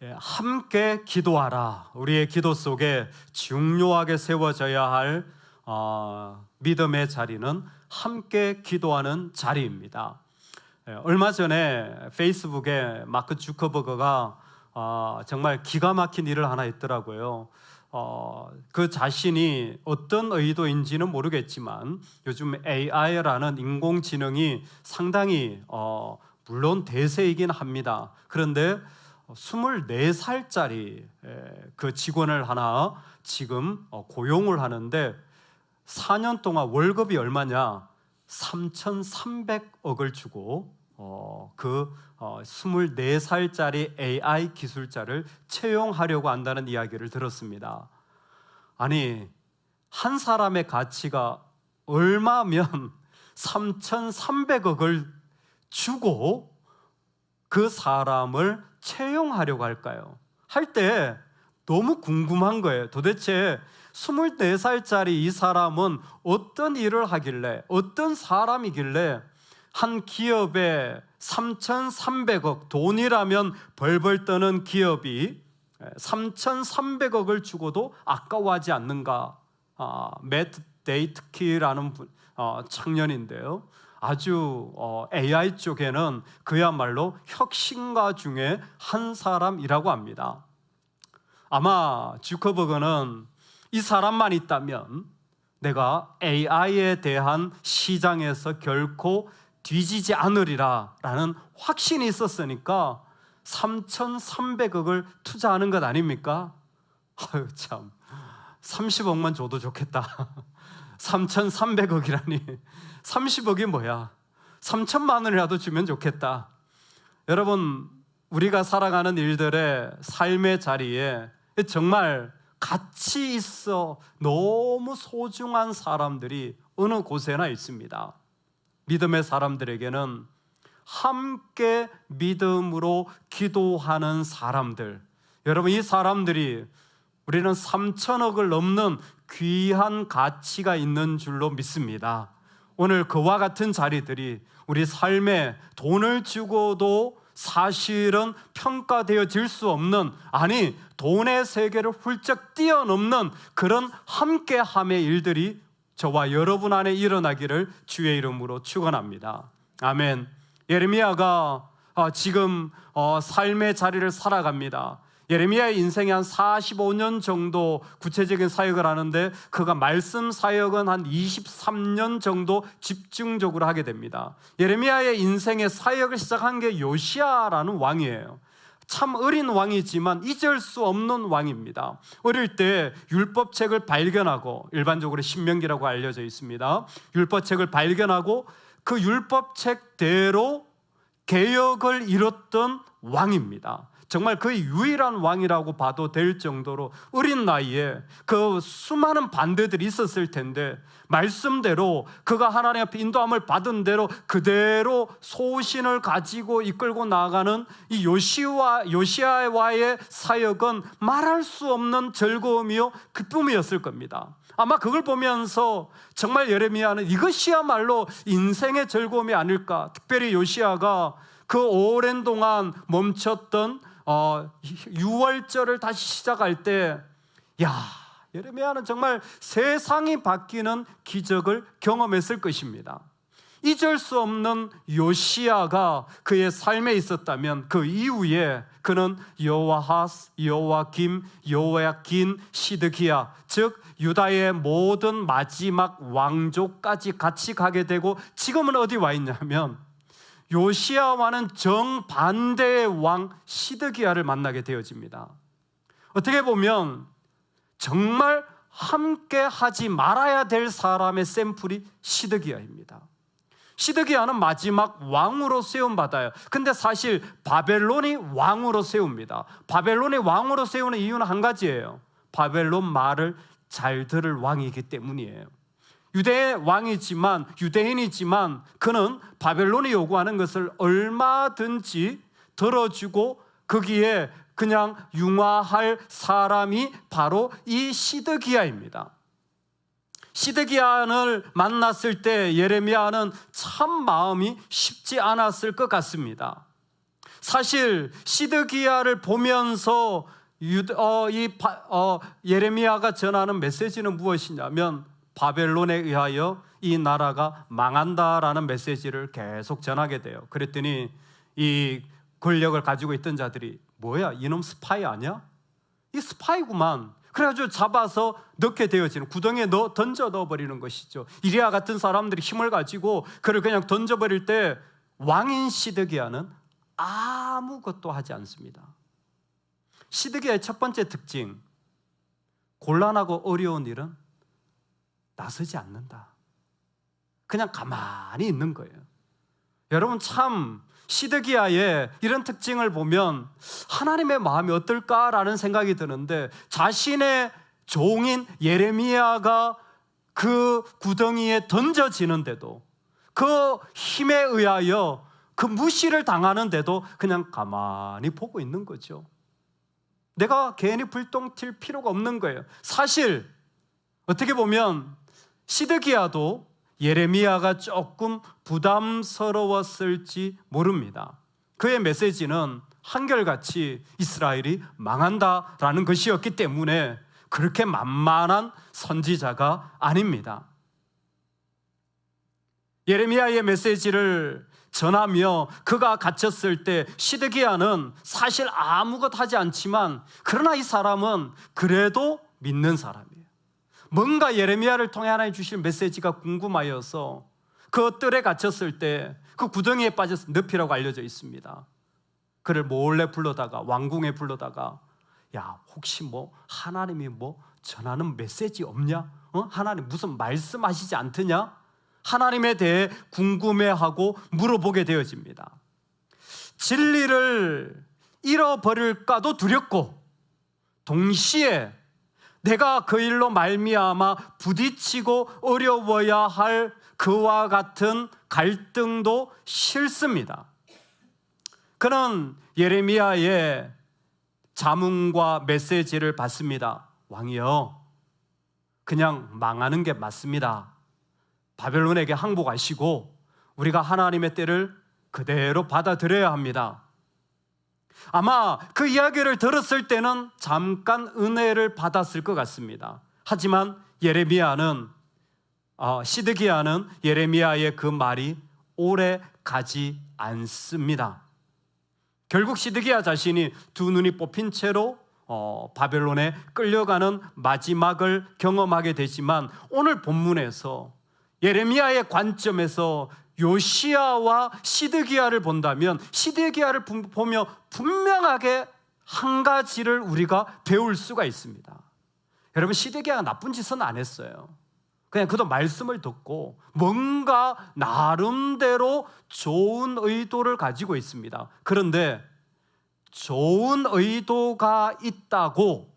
함께 기도하라. 우리의 기도 속에 중요하게 세워져야 할 믿음의 자리는 함께 기도하는 자리입니다. 얼마 전에 페이스북에 마크 주커버그가 정말 기가 막힌 일을 하나 했더라고요. 그 자신이 어떤 의도인지는 모르겠지만 요즘 AI라는 인공지능이 상당히 물론 대세이긴 합니다. 그런데 24살짜리 그 직원을 하나 지금 고용을 하는데 4년 동안 월급이 얼마냐? 3,300억을 주고 그 24살짜리 AI 기술자를 채용하려고 한다는 이야기를 들었습니다. 아니, 한 사람의 가치가 얼마면 3,300억을 주고 그 사람을 채용하려고 할까요? 할 때 너무 궁금한 거예요. 도대체 24살짜리 이 사람은 어떤 일을 하길래, 어떤 사람이길래 한 기업에 3,300억, 돈이라면 벌벌 떠는 기업이 3,300억을 주고도 아까워하지 않는가? 매트 데이트키라는 청년인데요. 아주 AI 쪽에는 그야말로 혁신가 중에 한 사람이라고 합니다. 아마 주커버그는 이 사람만 있다면 내가 AI에 대한 시장에서 결코 뒤지지 않으리라 라는 확신이 있었으니까 3,300억을 투자하는 것 아닙니까? 아유 참, 30억만 줘도 좋겠다. 3,300억이라니 30억이 뭐야? 3천만 원이라도 주면 좋겠다. 여러분, 우리가 살아가는 일들의 삶의 자리에 정말 가치 있어 너무 소중한 사람들이 어느 곳에나 있습니다. 믿음의 사람들에게는 함께 믿음으로 기도하는 사람들, 여러분, 이 사람들이 우리는 3천억을 넘는 귀한 가치가 있는 줄로 믿습니다. 오늘 그와 같은 자리들이 우리 삶에 돈을 주고도 사실은 평가되어질 수 없는, 아니 돈의 세계를 훌쩍 뛰어넘는 그런 함께함의 일들이 저와 여러분 안에 일어나기를 주의 이름으로 축원합니다. 아멘. 예레미야가 지금 삶의 자리를 살아갑니다. 예레미야의 인생이 한 45년 정도 구체적인 사역을 하는데 그가 말씀 사역은 한 23년 정도 집중적으로 하게 됩니다. 예레미야의 인생의 사역을 시작한 게 요시야라는 왕이에요. 참 어린 왕이지만 잊을 수 없는 왕입니다. 어릴 때 율법책을 발견하고, 일반적으로 신명기라고 알려져 있습니다. 율법책을 발견하고 그 율법책대로 개혁을 이뤘던 왕입니다. 정말 그 유일한 왕이라고 봐도 될 정도로 어린 나이에 그 수많은 반대들이 있었을 텐데 말씀대로 그가 하나님 앞에 인도함을 받은 대로 그대로 소신을 가지고 이끌고 나아가는 이 요시야와의 사역은 말할 수 없는 즐거움이요 기쁨이었을 겁니다. 아마 그걸 보면서 정말 예레미야는 이것이야말로 인생의 즐거움이 아닐까. 특별히 요시야가 그 오랜 동안 멈췄던 6월절을 다시 시작할 때, 예레미야는 정말 세상이 바뀌는 기적을 경험했을 것입니다. 잊을 수 없는 요시야가 그의 삶에 있었다면 그 이후에 그는 여호아하스, 여호야김, 여호야긴, 시드기야, 즉 유다의 모든 마지막 왕조까지 같이 가게 되고 지금은 어디 와 있냐면 요시야와는 정반대의 왕 시드기야를 만나게 되어집니다. 어떻게 보면 정말 함께 하지 말아야 될 사람의 샘플이 시드기야입니다. 시드기야는 마지막 왕으로 세움받아요. 근데 사실 바벨론이 왕으로 세웁니다. 바벨론이 왕으로 세우는 이유는 한 가지예요. 바벨론 말을 잘 들을 왕이기 때문이에요. 유대의 왕이지만, 유대인이지만 그는 바벨론이 요구하는 것을 얼마든지 들어주고 거기에 그냥 융화할 사람이 바로 이 시드기야입니다. 시드기야를 만났을 때 예레미야는 참 마음이 쉽지 않았을 것 같습니다. 사실 시드기야를 보면서 예레미야가 전하는 메시지는 무엇이냐면 바벨론에 의하여 이 나라가 망한다라는 메시지를 계속 전하게 돼요. 그랬더니 이 권력을 가지고 있던 자들이 뭐야, 이놈 스파이 아니야? 이 스파이구만. 그래가지고 잡아서 넣게 되어지는, 구덩이에 던져 넣어버리는 것이죠. 이리야 같은 사람들이 힘을 가지고 그를 그냥 던져버릴 때 왕인 시드기야는 아무것도 하지 않습니다. 시드기야의 첫 번째 특징, 곤란하고 어려운 일은 나서지 않는다. 그냥 가만히 있는 거예요. 여러분, 참 시드기야의 이런 특징을 보면 하나님의 마음이 어떨까라는 생각이 드는데, 자신의 종인 예레미야가 그 구덩이에 던져지는데도, 그 힘에 의하여 그 무시를 당하는데도 그냥 가만히 보고 있는 거죠. 내가 괜히 불똥 튈 필요가 없는 거예요. 사실 어떻게 보면 시드기야도 예레미야가 조금 부담스러웠을지 모릅니다. 그의 메시지는 한결같이 이스라엘이 망한다라는 것이었기 때문에 그렇게 만만한 선지자가 아닙니다. 예레미야의 메시지를 전하며 그가 갇혔을 때 시드기야는 사실 아무것도 하지 않지만, 그러나 이 사람은 그래도 믿는 사람이에요. 뭔가 예레미야를 통해 하나님 주실 메시지가 궁금하여서 그 뜰에 갇혔을 때 그 구덩이에 빠져서 늪이라고 알려져 있습니다. 그를 몰래 불러다가, 왕궁에 불러다가, 야, 혹시 하나님이 전하는 메시지 없냐? 하나님 무슨 말씀하시지 않더냐? 하나님에 대해 궁금해하고 물어보게 되어집니다. 진리를 잃어버릴까도 두렵고, 동시에 내가 그 일로 말미암아 부딪히고 어려워야 할 그와 같은 갈등도 싫습니다. 그는 예레미야의 자문과 메시지를 받습니다. 왕이여, 그냥 망하는 게 맞습니다. 바벨론에게 항복하시고 우리가 하나님의 때를 그대로 받아들여야 합니다. 아마 그 이야기를 들었을 때는 잠깐 은혜를 받았을 것 같습니다. 하지만 시드기야는 예레미야의 그 말이 오래 가지 않습니다. 결국 시드기야 자신이 두 눈이 뽑힌 채로 바벨론에 끌려가는 마지막을 경험하게 되지만, 오늘 본문에서 예레미야의 관점에서 요시야와 시드기야를 본다면, 시드기야를 보며 분명하게 한 가지를 우리가 배울 수가 있습니다. 여러분, 시드기야가 나쁜 짓은 안 했어요. 그냥 그도 말씀을 듣고 뭔가 나름대로 좋은 의도를 가지고 있습니다. 그런데 좋은 의도가 있다고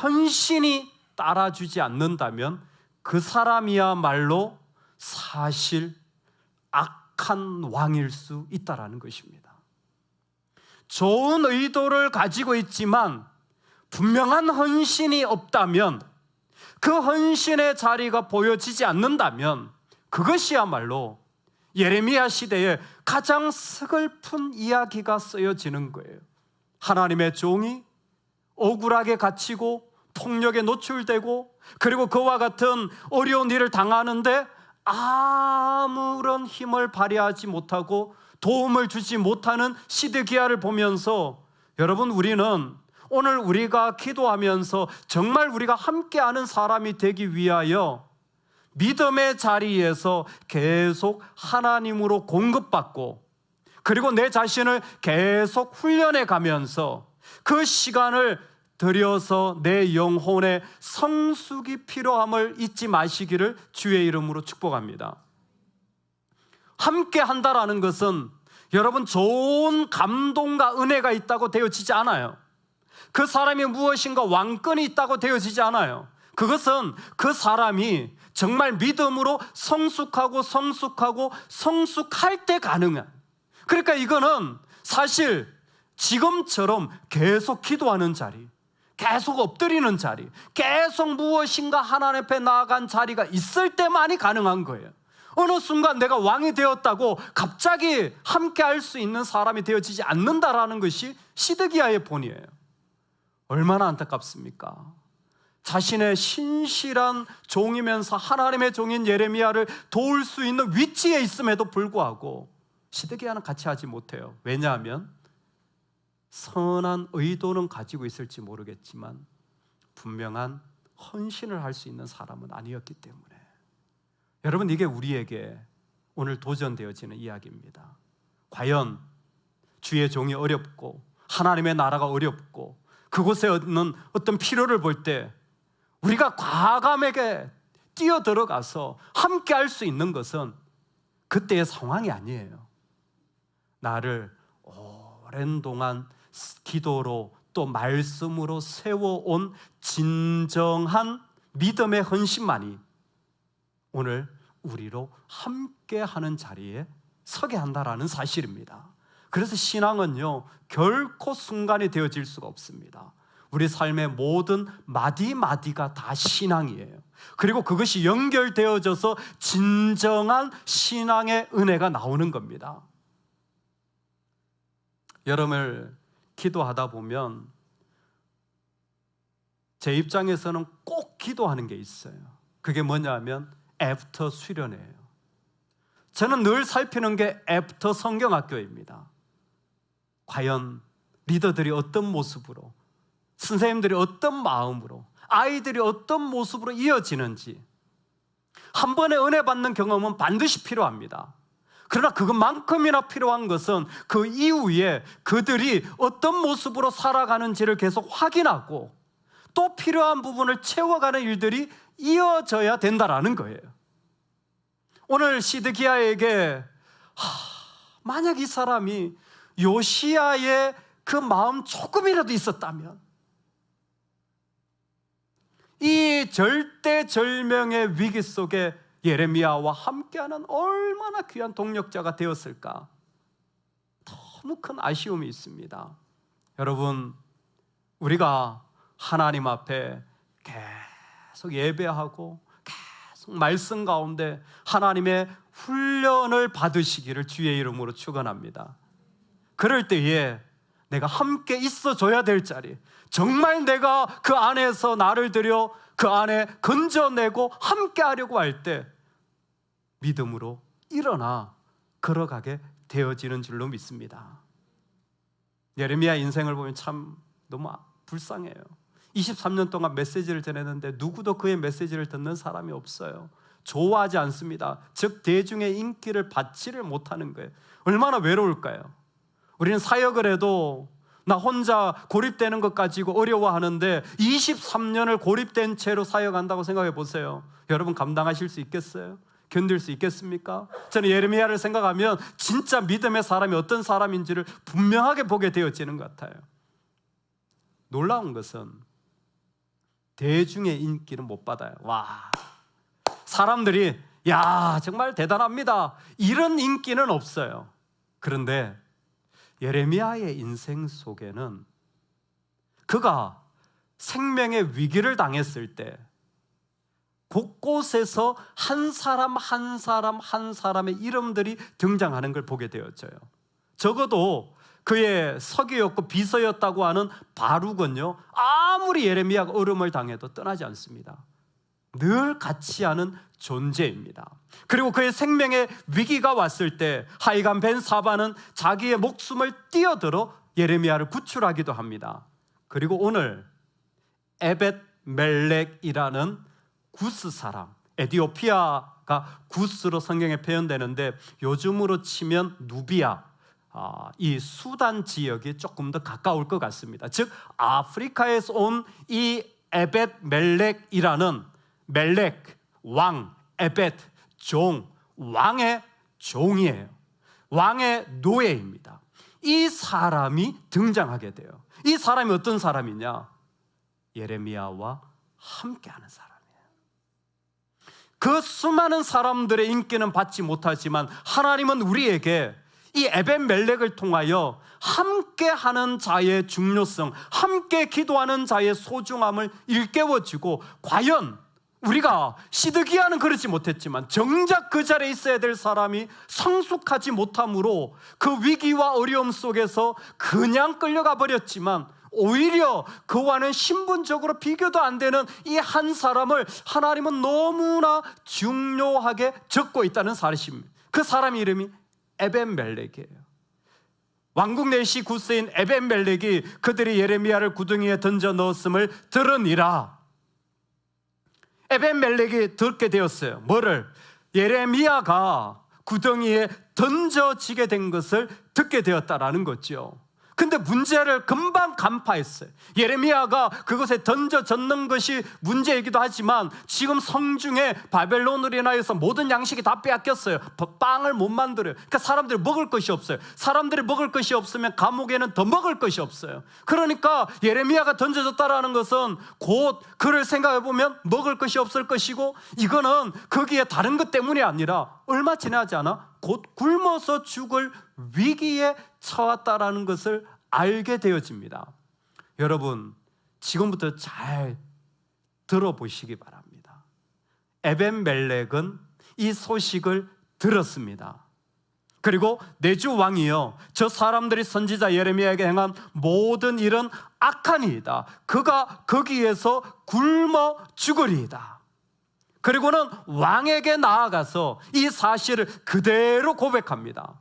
헌신이 따라주지 않는다면 그 사람이야말로 사실 악한 왕일 수 있다라는 것입니다. 좋은 의도를 가지고 있지만 분명한 헌신이 없다면, 그 헌신의 자리가 보여지지 않는다면, 그것이야말로 예레미야 시대에 가장 서글픈 이야기가 쓰여지는 거예요. 하나님의 종이 억울하게 갇히고 폭력에 노출되고, 그리고 그와 같은 어려운 일을 당하는데 아무런 힘을 발휘하지 못하고 도움을 주지 못하는 시드기야를 보면서, 여러분, 우리는 오늘 우리가 기도하면서 정말 우리가 함께하는 사람이 되기 위하여 믿음의 자리에서 계속 하나님으로 공급받고, 그리고 내 자신을 계속 훈련해 가면서 그 시간을 들여서 내 영혼의 성숙이 필요함을 잊지 마시기를 주의 이름으로 축복합니다. 함께 한다라는 것은 여러분 좋은 감동과 은혜가 있다고 되어지지 않아요. 그 사람이 무엇인가 왕권이 있다고 되어지지 않아요. 그것은 그 사람이 정말 믿음으로 성숙할 때 가능한, 그러니까 이거는 사실 지금처럼 계속 기도하는 자리, 계속 엎드리는 자리, 계속 무엇인가 하나님 앞에 나아간 자리가 있을 때만이 가능한 거예요. 어느 순간 내가 왕이 되었다고 갑자기 함께 할 수 있는 사람이 되어지지 않는다라는 것이 시드기야의 본이에요. 얼마나 안타깝습니까? 자신의 신실한 종이면서 하나님의 종인 예레미야를 도울 수 있는 위치에 있음에도 불구하고 시드기야는 같이 하지 못해요. 왜냐하면 선한 의도는 가지고 있을지 모르겠지만 분명한 헌신을 할 수 있는 사람은 아니었기 때문에. 여러분, 이게 우리에게 오늘 도전되어지는 이야기입니다. 과연 주의 종이 어렵고 하나님의 나라가 어렵고 그곳에 있는 어떤 필요를 볼 때 우리가 과감하게 뛰어들어가서 함께 할 수 있는 것은 그때의 상황이 아니에요. 나를 오랜 동안 기도로 또 말씀으로 세워온 진정한 믿음의 헌신만이 오늘 우리로 함께하는 자리에 서게 한다라는 사실입니다. 그래서 신앙은요, 결코 순간이 되어질 수가 없습니다. 우리 삶의 모든 마디마디가 다 신앙이에요. 그리고 그것이 연결되어져서 진정한 신앙의 은혜가 나오는 겁니다. 여러분을 기도하다 보면 제 입장에서는 꼭 기도하는 게 있어요. 그게 뭐냐면 애프터 수련회예요. 저는 늘 살피는 게 애프터 성경학교입니다. 과연 리더들이 어떤 모습으로, 선생님들이 어떤 마음으로, 아이들이 어떤 모습으로 이어지는지. 한 번의 은혜 받는 경험은 반드시 필요합니다. 그러나 그것만큼이나 필요한 것은 그 이후에 그들이 어떤 모습으로 살아가는지를 계속 확인하고 또 필요한 부분을 채워가는 일들이 이어져야 된다라는 거예요. 오늘 시드기야에게 만약 이 사람이 요시야의 그 마음 조금이라도 있었다면, 이 절대절명의 위기 속에 예레미야와 함께하는 얼마나 귀한 동력자가 되었을까. 너무 큰 아쉬움이 있습니다. 여러분, 우리가 하나님 앞에 계속 예배하고 계속 말씀 가운데 하나님의 훈련을 받으시기를 주의 이름으로 축원합니다. 그럴 때에 내가 함께 있어줘야 될 자리, 정말 내가 그 안에서 나를 들여 그 안에 건져내고 함께 하려고 할 때 믿음으로 일어나 걸어가게 되어지는 줄로 믿습니다. 예레미야 인생을 보면 참 너무 불쌍해요. 23년 동안 메시지를 전했는데 누구도 그의 메시지를 듣는 사람이 없어요. 좋아하지 않습니다. 즉 대중의 인기를 받지를 못하는 거예요. 얼마나 외로울까요? 우리는 사역을 해도 나 혼자 고립되는 것 가지고 어려워하는데 23년을 고립된 채로 사역한다고 생각해 보세요. 여러분 감당하실 수 있겠어요? 견딜 수 있겠습니까? 저는 예레미야를 생각하면 진짜 믿음의 사람이 어떤 사람인지를 분명하게 보게 되어지는 것 같아요. 놀라운 것은 대중의 인기는 못 받아요. 와, 사람들이 야 정말 대단합니다, 이런 인기는 없어요. 그런데 예레미야의 인생 속에는 그가 생명의 위기를 당했을 때 곳곳에서 한 사람 한 사람 한 사람의 이름들이 등장하는 걸 보게 되었어요. 적어도 그의 서기였고 비서였다고 하는 바룩은요, 아무리 예레미야가 어려움을 당해도 떠나지 않습니다. 늘 같이 하는 존재입니다. 그리고 그의 생명의 위기가 왔을 때 하이간 벤 사바는 자기의 목숨을 뛰어들어 예레미야를 구출하기도 합니다. 그리고 오늘 에벳 멜렉이라는 구스 사람, 에티오피아가 구스로 성경에 표현되는데 요즘으로 치면 누비아, 이 수단 지역이 조금 더 가까울 것 같습니다. 즉 아프리카에서 온 이 에벳 멜렉이라는, 멜렉 왕, 에벳 종, 왕의 종이에요. 왕의 노예입니다. 이 사람이 등장하게 돼요. 이 사람이 어떤 사람이냐? 예레미야와 함께하는 사람이에요. 그 수많은 사람들의 인기는 받지 못하지만 하나님은 우리에게 이 에벳 멜렉을 통하여 함께하는 자의 중요성, 함께 기도하는 자의 소중함을 일깨워주고 과연 우리가 시드기야는 그렇지 못했지만 정작 그 자리에 있어야 될 사람이 성숙하지 못함으로 그 위기와 어려움 속에서 그냥 끌려가 버렸지만 오히려 그와는 신분적으로 비교도 안 되는 이 한 사람을 하나님은 너무나 중요하게 적고 있다는 사실입니다. 그 사람 이름이 에벤멜렉이에요. 왕국 내시 구스인 에벤멜렉이 그들이 예레미야를 구덩이에 던져 넣었음을 들으니라. 에벤멜렉이 듣게 되었어요. 뭐를? 예레미야가 구덩이에 던져지게 된 것을 듣게 되었다라는 거죠. 근데 문제를 금방 간파했어요. 예레미야가 그것에 던져졌는 것이 문제이기도 하지만 지금 성중에 바벨론으로 인하여서 모든 양식이 다 빼앗겼어요. 빵을 못 만들어요. 그러니까 사람들이 먹을 것이 없어요. 사람들이 먹을 것이 없으면 감옥에는 더 먹을 것이 없어요. 그러니까 예레미야가 던져졌다라는 것은 곧 그를 생각해 보면 먹을 것이 없을 것이고, 이거는 거기에 다른 것 때문이 아니라 얼마 지나지 않아 곧 굶어서 죽을 위기에 처했다라는 것을 알게 되어집니다. 여러분, 지금부터 잘 들어보시기 바랍니다. 에벤멜렉은 이 소식을 들었습니다. 그리고 내주 왕이요, 저 사람들이 선지자 예레미야에게 행한 모든 일은 악한 일이다. 그가 거기에서 굶어 죽으리이다. 그리고는 왕에게 나아가서 이 사실을 그대로 고백합니다.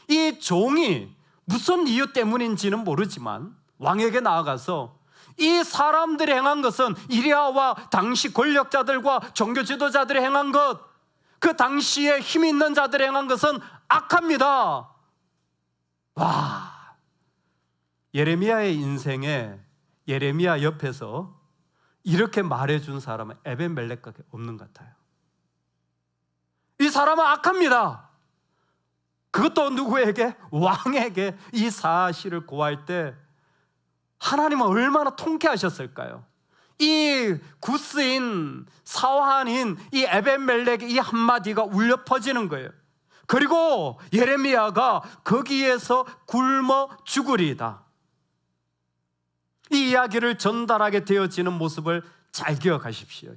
이 종이 무슨 이유 때문인지는 모르지만 왕에게 나아가서 이 사람들이 행한 것은 이리야와 당시 권력자들과 종교 지도자들이 행한 것, 그 당시에 힘 있는 자들이 행한 것은 악합니다. 와, 예레미야의 인생에 예레미야 옆에서 이렇게 말해준 사람은 에벤멜렉밖에 없는 것 같아요. 이 사람은 악합니다. 그것도 누구에게? 왕에게 이 사실을 고할 때 하나님은 얼마나 통쾌하셨을까요? 이 구스인 사환인 이 에벤멜렉의 이 한마디가 울려 퍼지는 거예요. 그리고 예레미야가 거기에서 굶어 죽으리이다. 이 이야기를 전달하게 되어지는 모습을 잘 기억하십시오.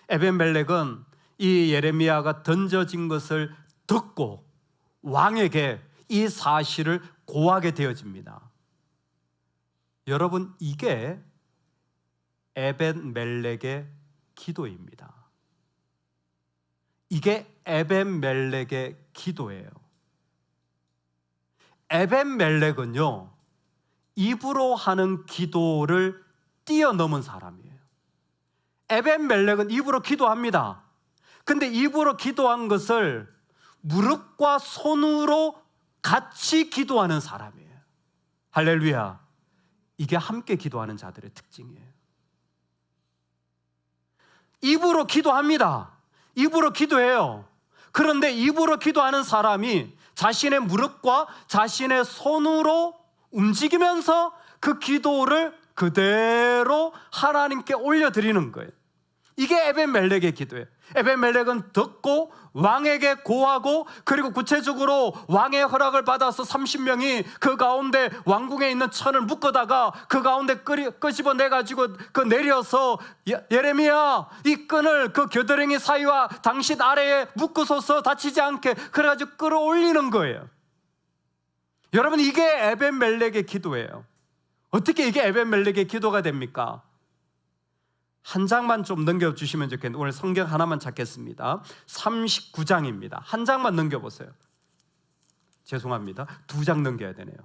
에벤멜렉은 이 예레미야가 던져진 것을 듣고 왕에게 이 사실을 고하게 되어집니다. 여러분, 이게 에벤멜렉의 기도입니다. 이게 에벤멜렉의 기도예요. 에벤멜렉은요, 입으로 하는 기도를 뛰어넘은 사람이에요. 에벤멜렉은 입으로 기도합니다. 근데 입으로 기도한 것을 무릎과 손으로 같이 기도하는 사람이에요. 할렐루야. 이게 함께 기도하는 자들의 특징이에요. 입으로 기도합니다. 입으로 기도해요. 그런데 입으로 기도하는 사람이 자신의 무릎과 자신의 손으로 움직이면서 그 기도를 그대로 하나님께 올려드리는 거예요. 이게 에벤멜렉의 기도예요. 에벤멜렉은 듣고 왕에게 고하고, 그리고 구체적으로 왕의 허락을 받아서 30명이 그 가운데 왕궁에 있는 천을 묶어다가 그 가운데 끄집어내가지고 그 내려서 예레미야, 이 끈을 그 겨드랑이 사이와 당신 아래에 묶으소서, 다치지 않게, 그래가지고 끌어올리는 거예요. 여러분, 이게 에벤멜렉의 기도예요. 어떻게 이게 에벤멜렉의 기도가 됩니까? 한 장만 좀 넘겨주시면 좋겠는데, 오늘 성경 하나만 찾겠습니다. 39장입니다. 한 장만 넘겨보세요. 죄송합니다. 2장 넘겨야 되네요.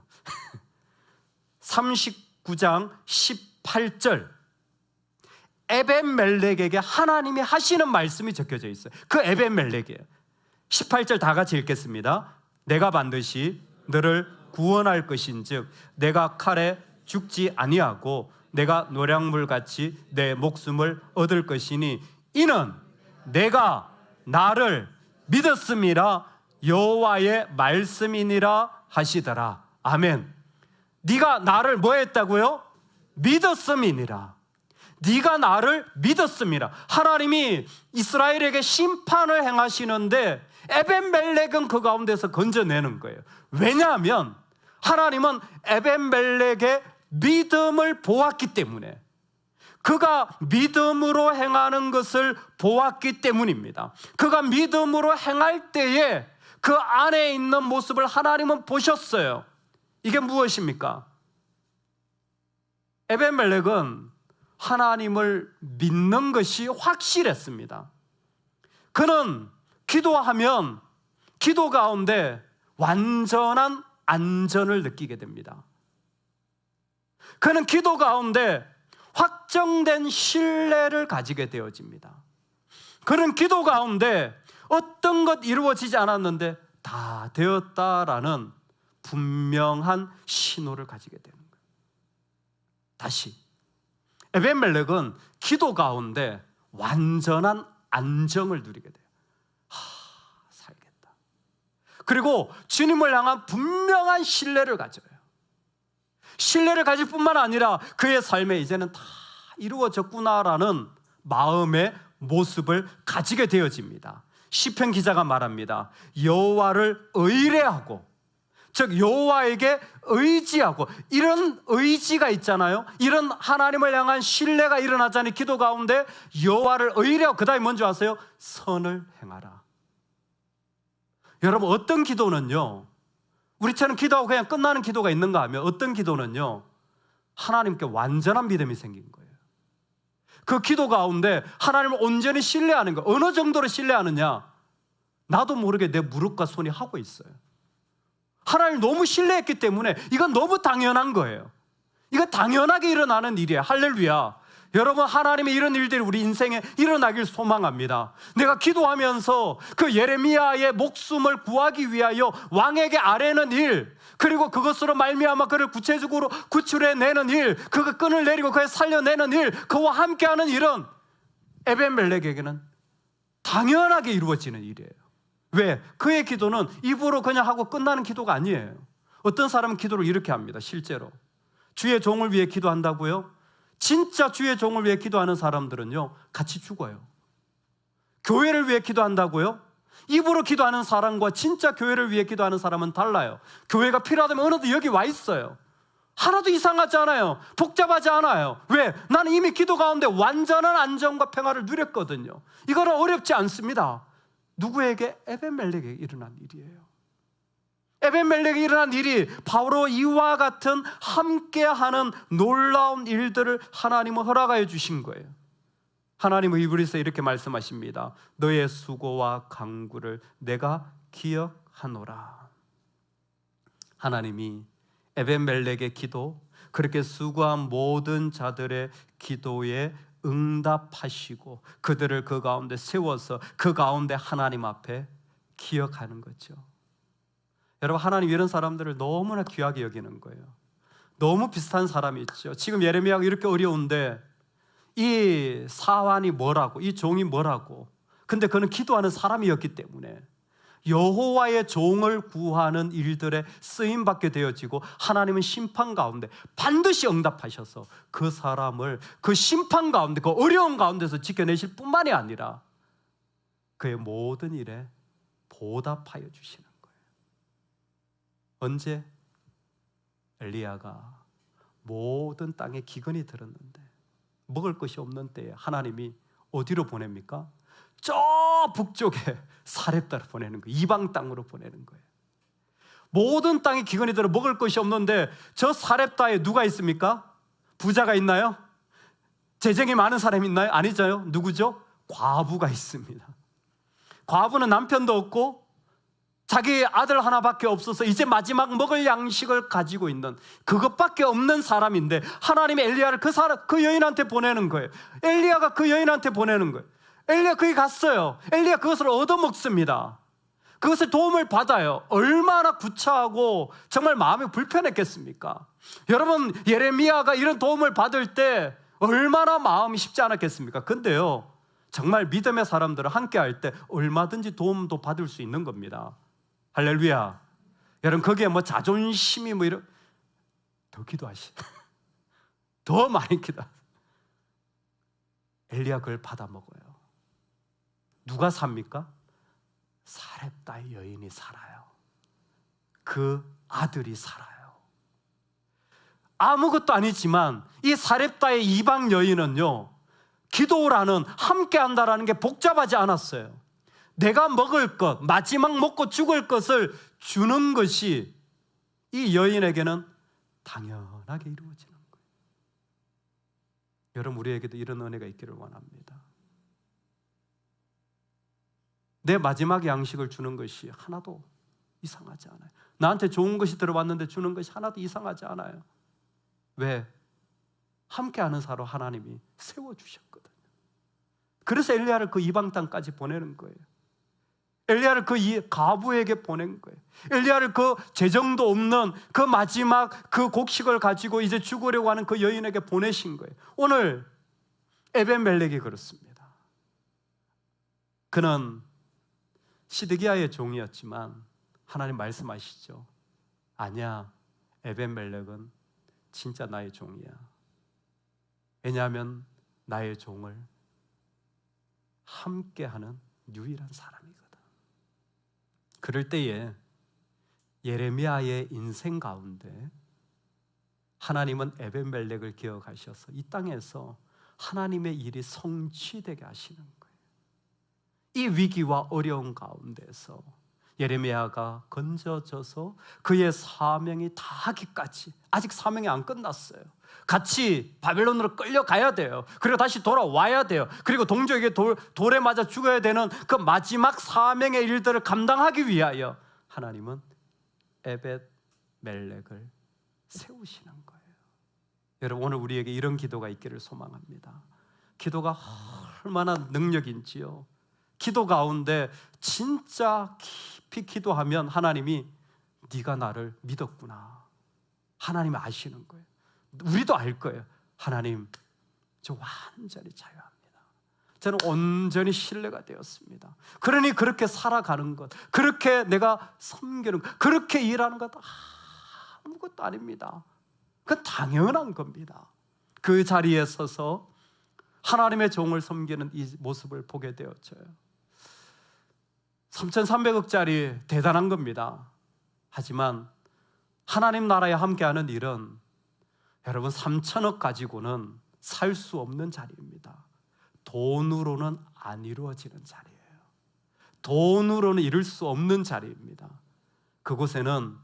39장 18절. 에벤멜렉에게 하나님이 하시는 말씀이 적혀져 있어요. 그 에벤멜렉이에요. 18절 다 같이 읽겠습니다. 내가 반드시 너를 구원할 것인즉 내가 칼에 죽지 아니하고 내가 노량물같이 내 목숨을 얻을 것이니 이는 내가 나를 믿었음이라 여호와의 말씀이니라 하시더라. 아멘. 네가 나를 뭐 했다고요? 믿었음이니라. 네가 나를 믿었음이라. 하나님이 이스라엘에게 심판을 행하시는데 에벤멜렉은 그 가운데서 건져내는 거예요. 왜냐하면 하나님은 에벤멜렉의 믿음을 보았기 때문에, 그가 믿음으로 행하는 것을 보았기 때문입니다. 그가 믿음으로 행할 때에 그 안에 있는 모습을 하나님은 보셨어요. 이게 무엇입니까? 에벤멜렉은 하나님을 믿는 것이 확실했습니다. 그는 기도하면 기도 가운데 완전한 안전을 느끼게 됩니다. 그는 기도 가운데 확정된 신뢰를 가지게 되어집니다. 그는 기도 가운데 어떤 것 이루어지지 않았는데 다 되었다라는 분명한 신호를 가지게 되는 거예요. 다시, 에벤멜렉은 기도 가운데 완전한 안정을 누리게 돼요. 살겠다. 그리고 주님을 향한 분명한 신뢰를 가져요. 신뢰를 가질 뿐만 아니라 그의 삶에 이제는 다 이루어졌구나라는 마음의 모습을 가지게 되어집니다. 시편 기자가 말합니다. 여호와를 의뢰하고, 즉 여호와에게 의지하고, 이런 의지가 있잖아요. 이런 하나님을 향한 신뢰가 일어나자니 기도 가운데 여호와를 의뢰하고, 그 다음에 뭔지 아세요? 선을 행하라. 여러분, 어떤 기도는요, 우리처럼 기도하고 그냥 끝나는 기도가 있는가 하면, 어떤 기도는요, 하나님께 완전한 믿음이 생긴 거예요. 그 기도 가운데 하나님을 온전히 신뢰하는 거. 어느 정도로 신뢰하느냐? 나도 모르게 내 무릎과 손이 하고 있어요. 하나님을 너무 신뢰했기 때문에 이건 너무 당연한 거예요. 이거 당연하게 일어나는 일이에요. 할렐루야. 여러분, 하나님의 이런 일들이 우리 인생에 일어나길 소망합니다. 내가 기도하면서 그 예레미야의 목숨을 구하기 위하여 왕에게 아뢰는 일, 그리고 그것으로 말미암아 그를 구체적으로 구출해내는 일, 그 끈을 내리고 그를 살려내는 일, 그와 함께하는 일은 에벤멜렉에게는 당연하게 이루어지는 일이에요. 왜? 그의 기도는 입으로 그냥 하고 끝나는 기도가 아니에요. 어떤 사람은 기도를 이렇게 합니다. 실제로 주의 종을 위해 기도한다고요? 진짜 주의 종을 위해 기도하는 사람들은요, 같이 죽어요. 교회를 위해 기도한다고요? 입으로 기도하는 사람과 진짜 교회를 위해 기도하는 사람은 달라요. 교회가 필요하다면 어느덧 여기 와 있어요. 하나도 이상하지 않아요. 복잡하지 않아요. 왜? 나는 이미 기도 가운데 완전한 안정과 평화를 누렸거든요. 이거는 어렵지 않습니다. 누구에게? 에벤멜렉에게 일어난 일이에요. 에벤멜렉에 일어난 일이 바로 이와 같은 함께하는 놀라운 일들을 하나님은 허락하여 주신 거예요. 하나님은 히브리서에 이렇게 말씀하십니다. 너의 수고와 강구를 내가 기억하노라. 하나님이 에벤멜렉의 기도, 그렇게 수고한 모든 자들의 기도에 응답하시고 그들을 그 가운데 세워서 그 가운데 하나님 앞에 기억하는 거죠. 여러분, 하나님 이런 사람들을 너무나 귀하게 여기는 거예요. 너무 비슷한 사람이 있죠. 지금 예레미야가 이렇게 어려운데 이 사환이 뭐라고, 이 종이 뭐라고, 근데 그는 기도하는 사람이었기 때문에 여호와의 종을 구하는 일들에 쓰임받게 되어지고 하나님은 심판 가운데 반드시 응답하셔서 그 사람을 그 심판 가운데, 그 어려운 가운데서 지켜내실 뿐만이 아니라 그의 모든 일에 보답하여 주시는 거예요. 언제? 엘리야가 모든 땅에 기근이 들었는데 먹을 것이 없는 때에 하나님이 어디로 보냅니까? 저 북쪽에 사렙다로 보내는 거예요. 이방 땅으로 보내는 거예요. 모든 땅에 기근이 들어 먹을 것이 없는데 저 사렙다에 누가 있습니까? 부자가 있나요? 재정이 많은 사람이 있나요? 아니죠. 누구죠? 과부가 있습니다. 과부는 남편도 없고 자기 아들 하나밖에 없어서 이제 마지막 먹을 양식을 가지고 있는, 그것밖에 없는 사람인데 하나님이 엘리야를 그 여인한테 보내는 거예요. 엘리야가 그 여인한테 보내는 거예요. 엘리야 거기 갔어요. 엘리야 그것을 얻어먹습니다. 그것을 도움을 받아요. 얼마나 구차하고 정말 마음이 불편했겠습니까? 여러분, 예레미야가 이런 도움을 받을 때 얼마나 마음이 쉽지 않았겠습니까? 근데요, 정말 믿음의 사람들은 함께 할 때 얼마든지 도움도 받을 수 있는 겁니다. 할렐루야. 여러분, 거기에 뭐 자존심이 뭐 이런, 더 기도하시. 더 많이 기도. 엘리야 그걸 받아 먹어요. 누가 삽니까? 사렙다의 여인이 살아요. 그 아들이 살아요. 아무것도 아니지만 이 사렙다의 이방 여인은요, 기도라는, 함께한다라는 게 복잡하지 않았어요. 내가 먹을 것, 마지막 먹고 죽을 것을 주는 것이 이 여인에게는 당연하게 이루어지는 거예요. 여러분, 우리에게도 이런 은혜가 있기를 원합니다. 내 마지막 양식을 주는 것이 하나도 이상하지 않아요. 나한테 좋은 것이 들어왔는데 주는 것이 하나도 이상하지 않아요. 왜? 함께하는 사로 하나님이 세워주셨거든요. 그래서 엘리야를 그 이방 땅까지 보내는 거예요. 엘리야를 그 가부에게 보낸 거예요. 엘리야를 그 재정도 없는 그 마지막 그 곡식을 가지고 이제 죽으려고 하는 그 여인에게 보내신 거예요. 오늘 에벤멜렉이 그렇습니다. 그는 시드기야의 종이었지만 하나님 말씀하시죠. 아니야, 에벤멜렉은 진짜 나의 종이야. 왜냐하면 나의 종을 함께하는 유일한 사람이거든. 그럴 때에 예레미야의 인생 가운데 하나님은 에벤멜렉을 기억하셔서 이 땅에서 하나님의 일이 성취되게 하시는 거예요. 이 위기와 어려운 가운데서 예레미야가 건져져서 그의 사명이 다하기까지, 아직 사명이 안 끝났어요. 같이 바벨론으로 끌려가야 돼요. 그리고 다시 돌아와야 돼요. 그리고 동족에게 돌에 맞아 죽어야 되는 그 마지막 사명의 일들을 감당하기 위하여 하나님은 에벳멜렉을 세우시는 거예요. 여러분, 오늘 우리에게 이런 기도가 있기를 소망합니다. 기도가 얼마나 능력인지요. 기도 가운데 진짜 깊이 기도하면 하나님이 네가 나를 믿었구나, 하나님이 아시는 거예요. 우리도 알 거예요. 하나님, 저 완전히 자유합니다. 저는 온전히 신뢰가 되었습니다. 그러니 그렇게 살아가는 것, 그렇게 내가 섬기는 것, 그렇게 일하는 것 아무것도 아닙니다. 그건 당연한 겁니다. 그 자리에 서서 하나님의 종을 섬기는 이 모습을 보게 되었어요. 3,300억짜리 대단한 겁니다. 하지만 하나님 나라에 함께하는 일은 여러분 3,000억 가지고는 살 수 없는 자리입니다. 돈으로는 안 이루어지는 자리예요. 돈으로는 이룰 수 없는 자리입니다. 그곳에는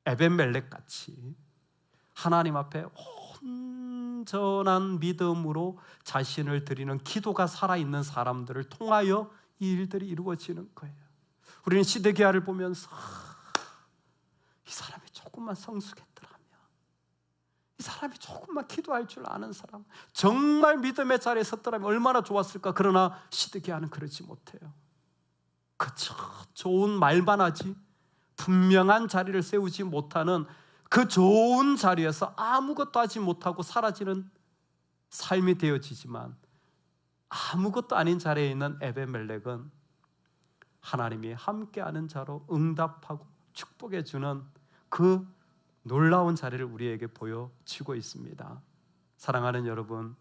에벤멜렉 같이 하나님 앞에 온전한 믿음으로 자신을 드리는 기도가 살아있는 사람들을 통하여 이 일들이 이루어지는 거예요. 우리는 시드기야를 보면서 이 사람이 조금만 성숙했더라면, 이 사람이 조금만 기도할 줄 아는 사람, 정말 믿음의 자리에 섰더라면 얼마나 좋았을까. 그러나 시드기야는 그러지 못해요. 그저 좋은 말만 하지 분명한 자리를 세우지 못하는 그 좋은 자리에서 아무것도 하지 못하고 사라지는 삶이 되어지지만, 아무것도 아닌 자리에 있는 에벤멜렉은 하나님이 함께하는 자로 응답하고 축복해 주는 그 놀라운 자리를 우리에게 보여주고 있습니다. 사랑하는 여러분,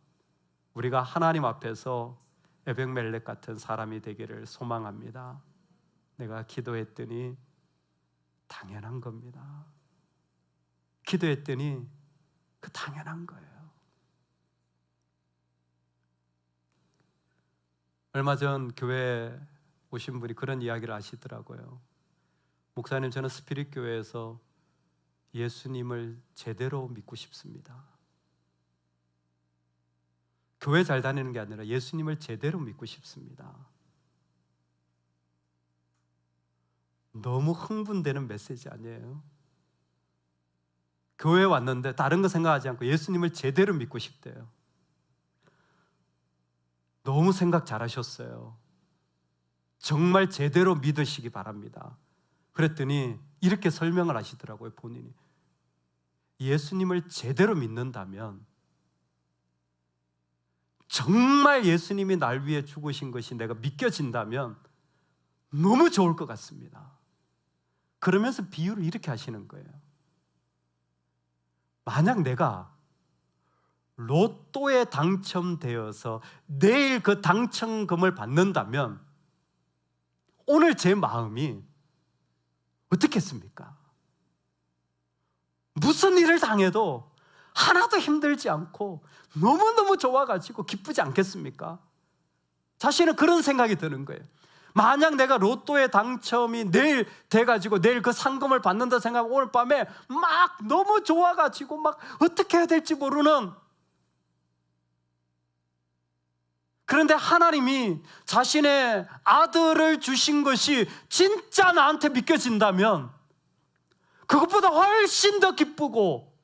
우리가 하나님 앞에서 에벤멜렉 같은 사람이 되기를 소망합니다. 내가 기도했더니 당연한 겁니다. 기도했더니 그 당연한 거예요. 얼마 전 교회에 오신 분이 그런 이야기를 하시더라고요. 목사님, 저는 스피릿 교회에서 예수님을 제대로 믿고 싶습니다. 교회 잘 다니는 게 아니라 예수님을 제대로 믿고 싶습니다. 너무 흥분되는 메시지 아니에요? 교회에 왔는데 다른 거 생각하지 않고 예수님을 제대로 믿고 싶대요. 너무 생각 잘하셨어요. 정말 제대로 믿으시기 바랍니다. 그랬더니 이렇게 설명을 하시더라고요. 본인이 예수님을 제대로 믿는다면, 정말 예수님이 날 위해 죽으신 것이 내가 믿겨진다면 너무 좋을 것 같습니다. 그러면서 비유를 이렇게 하시는 거예요. 만약 내가 로또에 당첨되어서 내일 그 당첨금을 받는다면 오늘 제 마음이 어떻겠습니까? 무슨 일을 당해도 하나도 힘들지 않고 너무너무 좋아가지고 기쁘지 않겠습니까? 자신은 그런 생각이 드는 거예요. 만약 내가 로또에 당첨이 내일 돼가지고 내일 그 상금을 받는다 생각하면 오늘 밤에 막 너무 좋아가지고 막 어떻게 해야 될지 모르는, 그런데 하나님이 자신의 아들을 주신 것이 진짜 나한테 믿겨진다면 그것보다 훨씬 더 기쁘고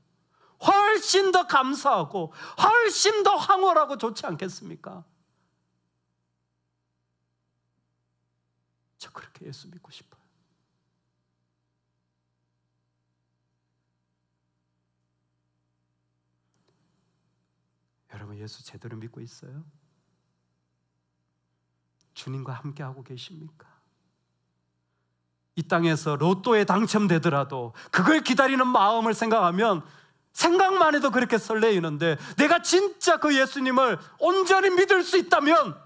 훨씬 더 감사하고 훨씬 더 황홀하고 좋지 않겠습니까? 저 그렇게 예수 믿고 싶어요. 여러분, 예수 제대로 믿고 있어요? 주님과 함께하고 계십니까? 이 땅에서 로또에 당첨되더라도 그걸 기다리는 마음을 생각하면 생각만 해도 그렇게 설레이는데, 내가 진짜 그 예수님을 온전히 믿을 수 있다면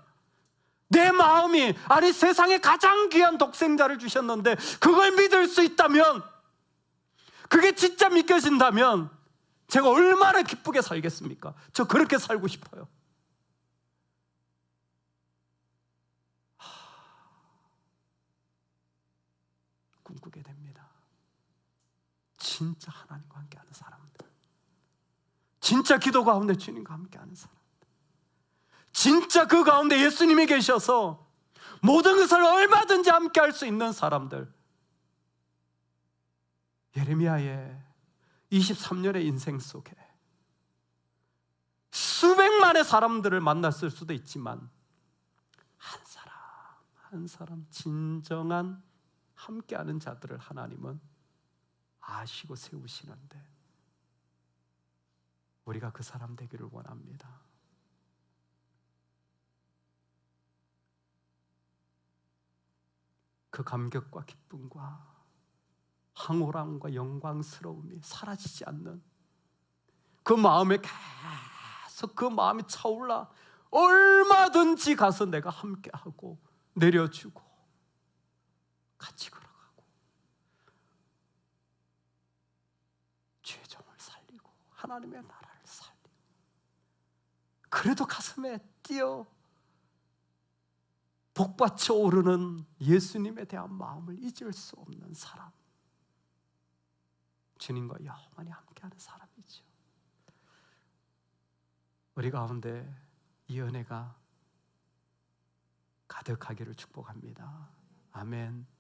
내 마음이, 아니 세상에 가장 귀한 독생자를 주셨는데 그걸 믿을 수 있다면, 그게 진짜 믿겨진다면 제가 얼마나 기쁘게 살겠습니까? 저 그렇게 살고 싶어요. 꿈꾸게 됩니다. 진짜 하나님과 함께하는 사람들, 진짜 기도 가운데 주님과 함께하는 사람들, 진짜 그 가운데 예수님이 계셔서 모든 것을 얼마든지 함께할 수 있는 사람들. 예레미야의 23년의 인생 속에 수백만의 사람들을 만났을 수도 있지만 한 사람 진정한 함께하는 자들을 하나님은 아시고 세우시는데, 우리가 그 사람 되기를 원합니다. 그 감격과 기쁨과 황홀함과 영광스러움이 사라지지 않는 그 마음에 계속 그 마음이 차올라 얼마든지 가서 내가 함께하고 내려주고 같이 걸어가고 죄종을 살리고 하나님의 나라를 살리고, 그래도 가슴에 뛰어 복받쳐 오르는 예수님에 대한 마음을 잊을 수 없는 사람, 주님과 영원히 함께하는 사람이죠. 우리 가운데 이 은혜가 가득하기를 축복합니다. 아멘.